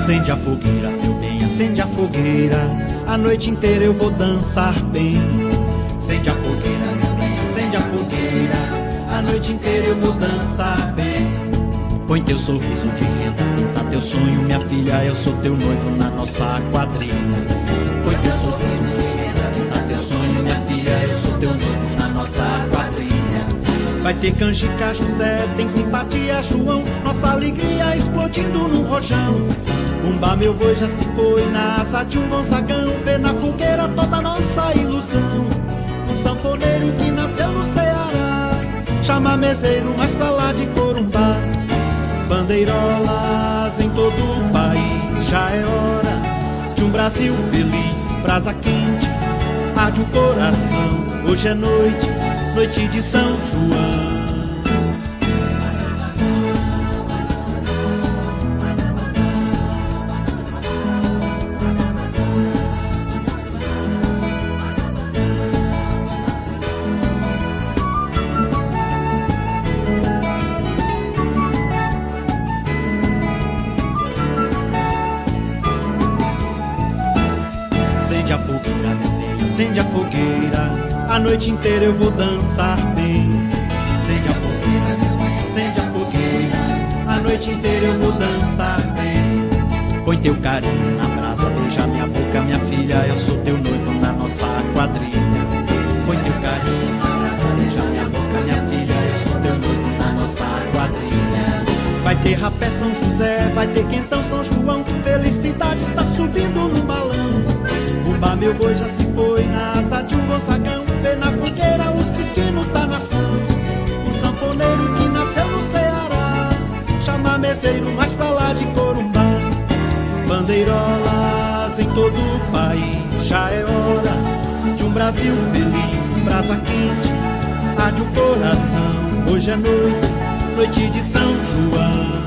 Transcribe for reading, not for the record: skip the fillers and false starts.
Acende a fogueira, meu bem, acende a fogueira, a noite inteira eu vou dançar bem. Acende a fogueira, meu bem, acende a fogueira, a noite inteira eu vou dançar bem. Põe teu sorriso de renda, pinta teu sonho, minha filha, eu sou teu noivo na nossa quadrilha. Põe teu sorriso de renda, pinta teu sonho, minha filha, eu sou teu noivo na nossa quadrilha. Vai ter canjica, José, tem simpatia, João, nossa alegria explodindo num rojão. Umba, meu boi, já se foi na asa de um Gonzagão, vê na fogueira toda a nossa ilusão. Um sanfoneiro que nasceu no Ceará, chama meseiro, mas pra lá de Corumbá. Bandeirolas em todo o país, já é hora de um Brasil feliz. Brasa quente, arde o coração, hoje é noite, noite de São João. Acende a fogueira, meu bem, acende a fogueira, a noite inteira eu vou dançar bem. Acende a fogueira, meu bem, acende a fogueira, a noite inteira eu vou dançar bem. Põe teu carinho na brasa, beija minha boca, minha filha, eu sou teu noivo na nossa quadrilha. Põe teu carinho na brasa, beija minha boca, minha filha, eu sou teu noivo na nossa quadrilha. Vai ter rapé São José, vai ter quentão São João, felicidade está subindo no balão. Umba, meu boi, já se foi na asa de um Gonzagão, vê na fogueira os destinos da nação. Um sanfoneiro que nasceu no Ceará, chama meseiro, mas pra lá de Corumbá. Bandeirolas em todo o país, já é hora de um Brasil feliz. Brasa quente, arde o coração, hoje é noite, noite de São João.